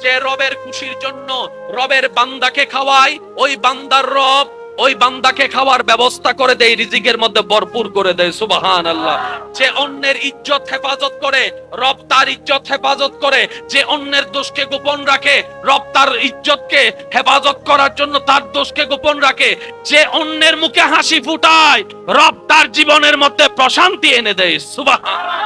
যে রবের খুশির জন্য রবের বান্দাকে খাওয়ায়, ওই বান্দার রব ওই বান্দাকে খাওয়ার ব্যবস্থা করে দেয়, রিজিকের মধ্যে ভরপুর করে দেয়। সুবহানাল্লাহ। যে অন্যের ইজ্জত হেফাজত করে, রব তার ইজ্জত হেফাজত করে। যে অন্যের দোষকে গোপন রাখে, রব তার ইজ্জতকে হেফাজত করার জন্য তার দোষকে গোপন রাখে। যে অন্যের মুখে হাসি ফুটায়, রব তার জীবনের মধ্যে প্রশান্তি এনে দেয়। সুবহানাল্লাহ।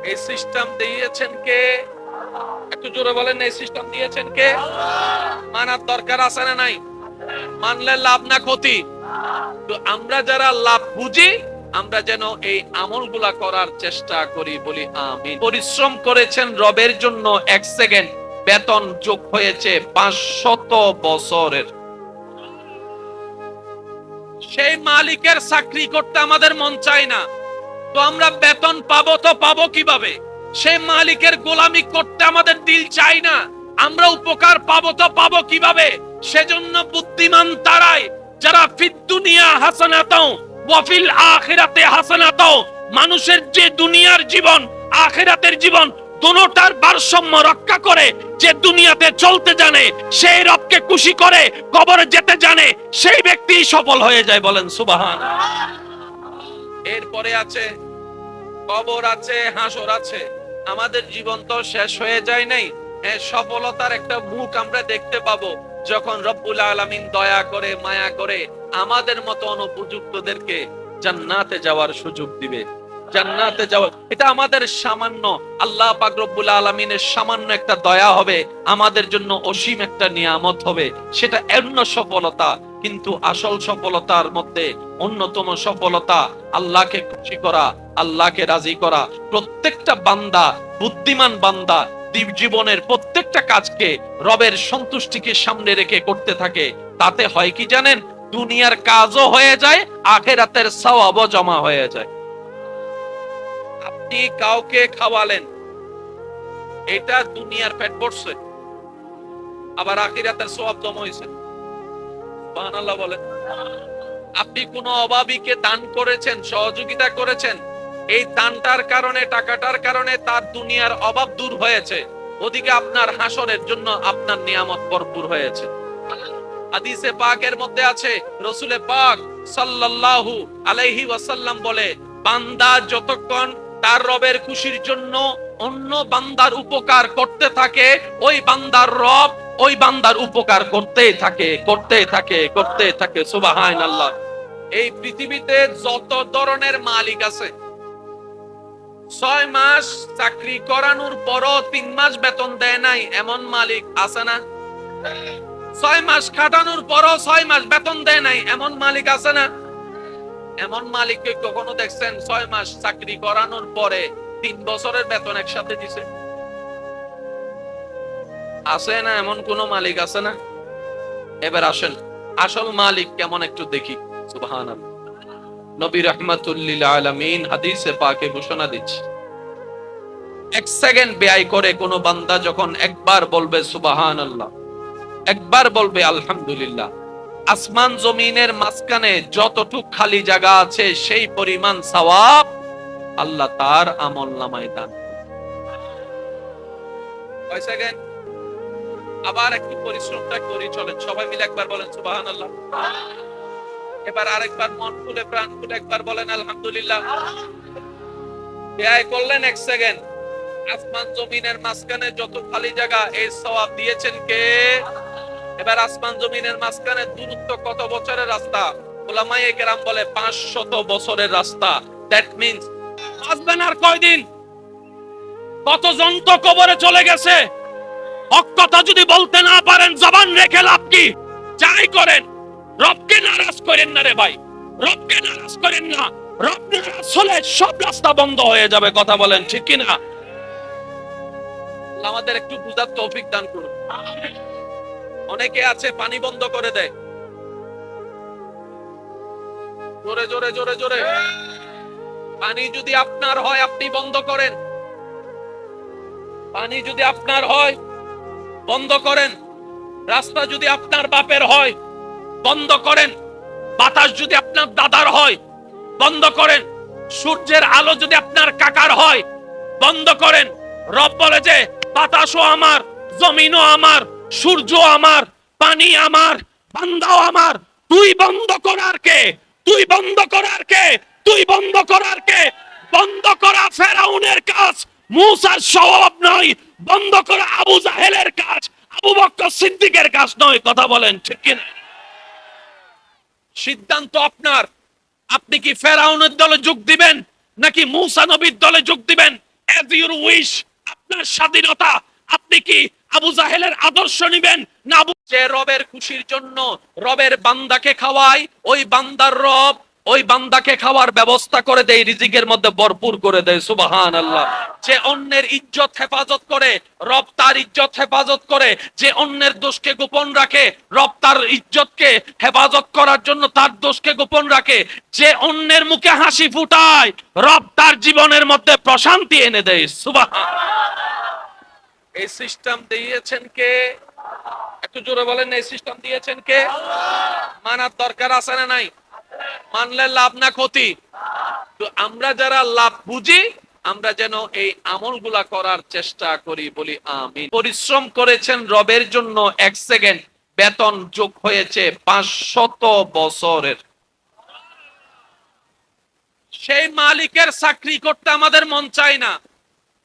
এই সিস্টেম দিয়েছেন কে? একটু জোরে বলেন, এই সিস্টেম দিয়েছেন কে? মানার দরকার আছে না নাই? মানলে লাভ না ক্ষতি? তো আমরা যারা লাভ বুঝি, আমরা যেন এই আমলগুলা করার চেষ্টা করি, বলি আমিন। পরিশ্রম করেছেন রবের জন্য, 1 সেকেন্ড বেতন যোগ হয়েছে 500 বছরের। সেই মালিকের চাকরি করতে আমাদের মন চায় না, তো আমরা বেতন পাবো তো পাবো কিভাবে? সেই মালিকের গোলামি করতে আমাদের দিল চায় না, আমরা উপকার পাবো তো পাবো কিভাবে? সেজন্য বুদ্ধিমান তারাই যারা ফিদ দুনিয়া হাসানাতাও ওয়া ফিল আখিরাতে হাসানাতাও, মানুষের যে দুনিয়ার জীবন আখিরাতের জীবন দুটোটার ভারসাম্য রক্ষা করে, যে দুনিয়াতে চলতে জানে, সেই রবকে খুশি করে কবরে যেতে জানে, সেই ব্যক্তি সফল হয়ে যায়। বলেন সুবহানাল্লাহ। এরপরে আছে কবর, আছে হাসর আছে। আমাদের জীবন তো শেষ হয়ে যায় নাই। সফলতার একটা মুখ আমরা দেখতে পাবো যখন রব্বুল আলামিন দয়া করে, মায়া করে আমাদের মতো অনুপযুক্তদেরকে জান্নাতে যাওয়ার সুযোগ দিবে। জান্নাতে যাওয়া, এটা আমাদের সামান্য, আল্লাহ পাক রব্বুল আলামিনের সামান্য একটা দয়া হবে, আমাদের জন্য অসীম একটা নিয়ামত হবে। সেটা এমন সফলতা, কিন্তু আসল সফলতার মধ্যে অন্যতম সফলতা আল্লাহকে খুশি করা, আল্লাহকে রাজি করা। প্রত্যেকটা বান্দা, বুদ্ধিমান বান্দা জীবনের প্রত্যেকটা কাজকে রবের সন্তুষ্টিকে সামনে রেখে করতে থাকে। তাতে হয় কি জানেন? দুনিয়ার কাজও হয়ে যায়, আখিরাতের সওয়াবও জমা হয়ে যায়। আপনি কাউকে খাওয়ালেন, এটা দুনিয়ার পেট ভরছে, আবার আখিরাতের সওয়াব জমা হয়েছে। সুবহানাল্লাহ বলেন। আপনি কোনো অভাবীকে দান করেছেন, সহযোগিতা করেছেন, এই দানটার কারণে, টাকাটার কারণে তার দুনিয়ার অভাব দূর হয়েছে, ওদিকে আপনার হাসরের জন্য আপনার নিয়ামত ভরপুর হয়েছে। হাদিসে পাকের মধ্যে আছে, রাসূলে পাক সাল্লাল্লাহু আলাইহি ওয়াসাল্লাম বলে, বান্দা যতক্ষণ তার রবের খুশির জন্য অন্য বান্দার উপকার করতে থাকে, ওই বান্দার রব ওই বান্দার উপকার করতেই থাকে, করতেই থাকে, করতেই থাকে। সুবহানাল্লাহ। এই পৃথিবীতে যত ধরনের মালিক আছে, 6 মাস চাকরি করানোর পরও 3 মাস বেতন দেয় নাই, এমন মালিক আছে না? 6 মাস খাটানোর পরও 6 মাস বেতন দেয় নাই, এমন মালিক আছে না? এমন মালিককে কখনো দেখছেন 6 মাস চাকরি করানোর পরে 3 বছরের বেতন একসাথে দিছে? আছে না? এমন কোন মালিক আছে না? এবার আসেন আসল মালিক কেমন একটু দেখি। সুবহানাল্লাহ। নবী রাহমাতুল লিল আলামিন হাদিসে পাকে ঘোষণা দিচ্ছে, 1 সেকেন্ড ব্যয় করে কোন বান্দা যখন একবার বলবে সুবহানাল্লাহ, একবার বলবে আলহামদুলিল্লাহ, আসমান জমিনের মাঝখানে যতটুক খালি জায়গা আছে সেই পরিমাণ সওয়াব আল্লাহ তার আমলনামায় দান। কয় সেকেন্ড? আবার একটু পরিশ্রমটা করি, চলেন সবাই মিলে একবার বলেন সুবহানাল্লাহ। এবার আরেকবার মন খুলে প্রাণ খুলে একবার বলেন আলহামদুলিল্লাহ। ব্যয় করলেন 1 সেকেন্ড, আসমান জমিনের মাঝখানে যত খালি জায়গা, এই সওয়াব দিয়েছেন কে? এবার আসমান জমিনের মাঝখানে দূরত্ব কত বছরের রাস্তা? উলামায়ে কেরাম বলে 500 বছরের রাস্তা। দ্যাট মিন্স বাঁচবেন আর কয়দিন? কতজন তো কবরে চলে গেছে। হক কথা যদি বলতে না পারেন, জবান রেখে লাভ কি? যাই করেন রবকে নারাজ করেন না রে ভাই, রবকে নারাজ করেন না। রব নারাজ হলে সব রাস্তা বন্ধ হয়ে যাবে। কথা বলেন ঠিক কি না? আমাদের একটু বুঝার তৌফিক দান করুন। অনেকে আছে পানি বন্ধ করে দেয়, জোরে জোরে জোরে জোরে। পানি যদি আপনার হয় আপনি বন্ধ করেন, পানি যদি আপনার হয় বন্ধ করেন। রাস্তা যদি আপনার বাপের হয় বন্ধ করেন। বাতাস যদি আপনার দাদার হয় বন্ধ করেন। সূর্যের আলো যদি আপনার কাকার হয় বন্ধ করেন। রব বলে যে বাতাসও আমার, জমিনও আমার, সূর্য আমার, পানি আমার, বান্দাও আমার। তুই বন্ধ করার কে? তুই বন্ধ করার কে? তুই বন্ধ করার কে? বন্ধ করা ফেরাউনের কাজ, মূসার স্বভাব নয়। বন্ধ করা আবু জাহেলের কাজ, আবু বকর সিদ্দিকের কাজ নয়। কথা বলেন ঠিক কিনা? সিদ্ধান্ত আপনার। আপনি কি ফেরাউনের দলে যোগ দিবেন নাকি মূসা নবীর দলে যোগ দিবেন? এজ ইউর উইশ, আপনার স্বাধীনতা। আপনি কি আবু জাহেলের আদর্শ নিবেন না যে রবের খুশির জন্য রবের বান্দাকে খাওয়ায়, ওই বান্দার রব ওই বান্দাকে খাওয়ার ব্যবস্থা করে দেয়, রিজিকের মধ্যে ভরপুর করে দেয়। সুবহানাল্লাহ। যে অন্যের ইজ্জত হেফাজত করে, রব তার ইজ্জত হেফাজত করে। যে অন্যের দোষকে গোপন রাখে, রব তার ইজ্জতকে হেফাজত করার জন্য তার দোষকে গোপন রাখে। যে অন্যের মুখে হাসি ফুটায়, রব তার জীবনের মধ্যে প্রশান্তি এনে দেয়। সুবহানাল্লাহ। এই সিস্টেম দিয়েছেন কে? একটু জোরে বলেন, এই সিস্টেম দিয়েছেন কে? মানার দরকার আছে না নাই? মানলে লাভ না ক্ষতি? তো আমরা যারা লাভ বুঝি, আমরা যেন এই আমলগুলা করার চেষ্টা করি। বলি আমিন। পরিশ্রম করেছেন রবের জন্য, 1 সেকেন্ড বেতন যোগ হয়েছে 500 বছরের। সেই মালিকের চাকরি করতে আমাদের মন চায় না,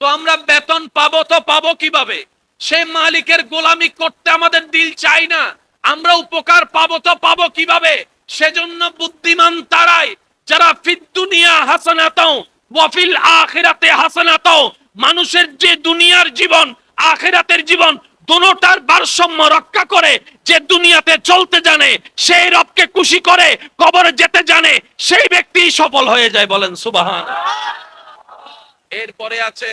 তো আমরা বেতন পাবো তো পাবো কিভাবে? সেই মালিকের গোলামি করতে আমাদের দিল চাই না, আমরা উপকার পাবো তো পাবো কিভাবে? সেজন্য বুদ্ধিমান তারাই যারা ফিদ দুনিয়া হাসানাতাও ওয়া ফিল আখিরাতে হাসানাতাও, মানুষের যে দুনিয়ার জীবন আখিরাতের জীবন দুটোটার ভারসাম্য রক্ষা করে, যে দুনিয়াতে চলতে জানে, সেই রবকে খুশি করে কবরে যেতে জানে, সেই ব্যক্তি সফল হয়ে যায়। বলেন সুবহানাল্লাহ। এরপরে আছে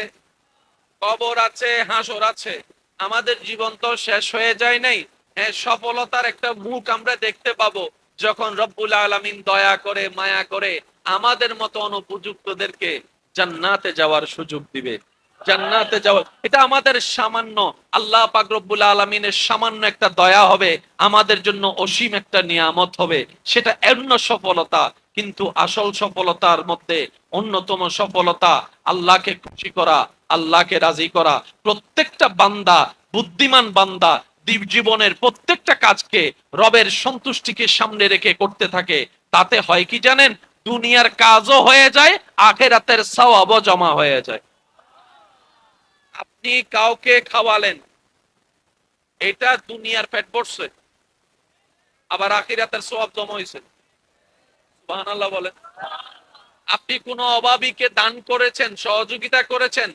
কবর, আছে হাসর আছে। আমাদের জীবন তো শেষ হয়ে যায় নাই। হ্যাঁ, সফলতার একটা মুখ আমরা দেখতে পাবো যখন রব্বুল আলামিন দয়া করে মায়া করে আমাদের মতো অনুপযুক্তদেরকে জান্নাতে যাওয়ার সুযোগ দিবে। জান্নাতে যাওয়া এটা আমাদের সামান্য, আল্লাহ পাক রব্বুল আলামিনের সামান্য একটা দয়া হবে, আমাদের জন্য অসীম একটা নিয়ামত হবে। সেটা অন্য সফলতা, কিন্তু আসল সফলতার মধ্যে অন্যতম সফলতা আল্লাহকে খুশি করা, আল্লাহকে রাজি করা। প্রত্যেকটা বান্দা, বুদ্ধিমান বান্দা জীবনের প্রত্যেকটা কাজকে রবের সন্তুষ্টিকে সামনে রেখে করতে থাকে। তাতে হয় কি জানেন? দুনিয়ার কাজও হয়ে যায়, আখিরাতের সওয়াবও জমা হয়ে যায়। আপনি কাউকে খাওয়ালেন, এটা দুনিয়ার পেট ভরছে, আবার আখিরাতের সওয়াব জমা হয়েছে। সুবহানাল্লাহ বলেন। আপনি কোনো অভাবীকে দান করেছেন, সহযোগিতা করেছেন,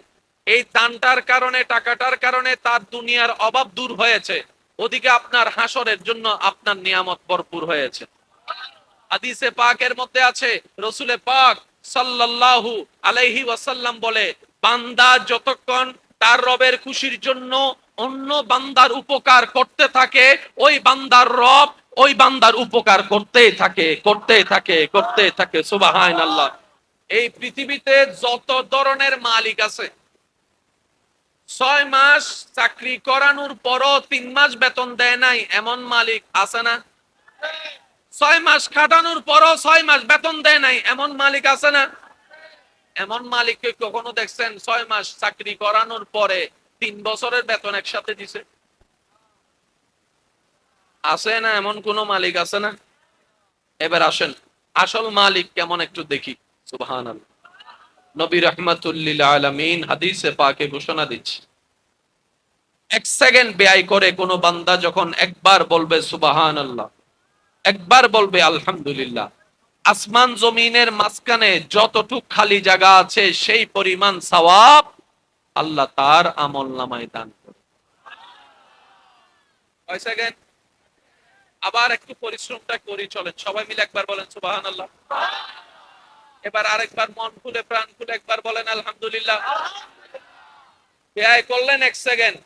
এই দানটার কারণে, টাকাটার কারণে তার দুনিয়ার অভাব দূর হয়েছে, ওদিকে আপনার হাসরের জন্য আপনার নিয়ামত ভরপুর হয়েছে। হাদিসে পাকের মধ্যে আছে, রাসূলে পাক সাল্লাল্লাহু আলাইহি ওয়াসাল্লাম বলে, বান্দা যতক্ষণ তার রবের খুশির জন্য অন্য বান্দার উপকার করতে থাকে, ওই বান্দার রব ওই বান্দার উপকার করতেই থাকে, করতেই থাকে, করতেই থাকে। সুবহানাল্লাহ। এই পৃথিবীতে যত ধরনের মালিক আছে, 6 মাস চাকরি করানোর পরও 3 মাস বেতন দেয় নাই এমন মালিক আছে না? 6 মাস খাটানোর পরও 6 মাস বেতন দেয় নাই এমন মালিক আছে না? এমন মালিককে কখনো দেখছেন 6 মাস চাকরি করানোর পরে 3 বছরের বেতন একসাথে দিছে? আছে না? এমন কোন মালিক আছে না? এবার আসেন আসল মালিক কেমন একটু দেখি। সুবহানাল্লাহ। নবী রাহমাতুল লিল আলামিন হাদিসে পাকে ঘোষণা দিচ্ছে, 1 সেকেন্ড ব্যয় করে কোন বান্দা যখন একবার বলবে সুবহানাল্লাহ, একবার বলবে আলহামদুলিল্লাহ, আসমান জমিনের মাঝখানে যতটুক খালি জায়গা আছে সেই পরিমাণ সওয়াব আল্লাহ তার আমলনামায় দান করে। কয় সেকেন্ড? আবার একটু পরিশ্রমটা করি, চলেন সবাই মিলে একবার বলেন সুবহানাল্লাহ। এবার আরেকবার মন খুলে প্রাণ খুলে একবার বলেন আলহামদুলিল্লাহ। ব্যয় করলেন 1 সেকেন্ড,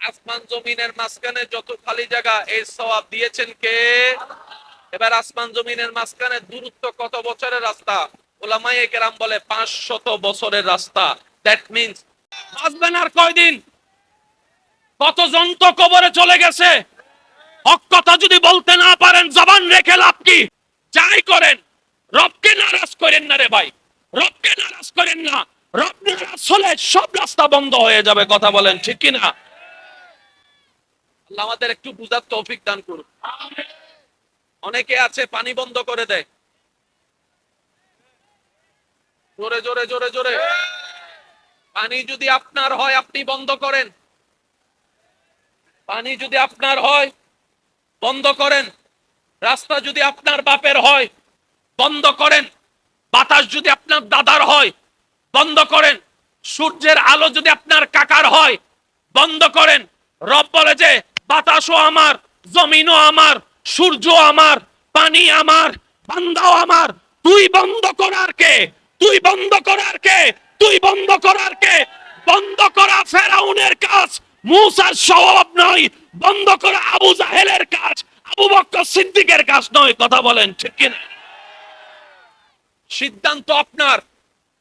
আসমান জমিনের মাঝখানে যত খালি জায়গা এই সওয়াব দিয়েছেন কে? এবার আসমান জমিনের মাঝখানে দূরত্ব কত বছরের রাস্তা? উলামায়ে কেরাম বলে 500 বছরের রাস্তা। দ্যাট মিন্স বাঁচবেন আর কয়দিন? কতজন তো কবরে চলে গেছে। হক কথা যদি বলতে না পারেন, জবান রেখে লাভ কি? যাই করেন রবকে নারাজ করেন না রে ভাই, রবকে নারাজ করেন না। রব নারাজ হলে সব রাস্তা বন্ধ হয়ে যাবে। কথা বলেন ঠিক কিনা? আল্লাহ আমাদের একটু বুঝার তৌফিক দান করুন। অনেকে আছে পানি বন্ধ করে দেয়, জোরে জোরে জোরে জোরে। পানি যদি আপনার হয় আপনি বন্ধ করেন, পানি যদি আপনার হয় বন্ধ করেন। রাস্তা যদি আপনার বাপের হয় বন্ধ করেন। বাতাস যদি আপনার দাদার হয় বন্ধ করেন। সূর্যের আলো যদি আপনার কাকার হয় বন্ধ করেন। রব বলে যে বাতাসও আমার, জমিনও আমার, সূর্য আমার, পানি আমার, বান্দাও আমার। তুই বন্ধ করার কে? তুই বন্ধ করার কে? তুই বন্ধ করার কে? বন্ধ করা ফেরাউনের কাজ, মূসার স্বভাব নয়। বন্ধ করা আবু জাহেলের কাজ, আবু বকর সিদ্দিকের কাজ নয়। কথা বলেন ঠিক কিনা? সিদ্ধান্ত আপনার।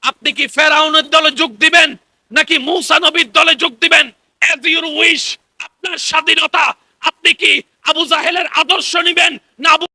আপনি কি ফেরাউনের দলে যোগ দিবেন নাকি মূসা নবীর দলে যোগ দিবেন? এজ ইউর উইশ, আপনার স্বাধীনতা। আপনি কি আবু জাহেলের আদর্শ নিবেন না আবু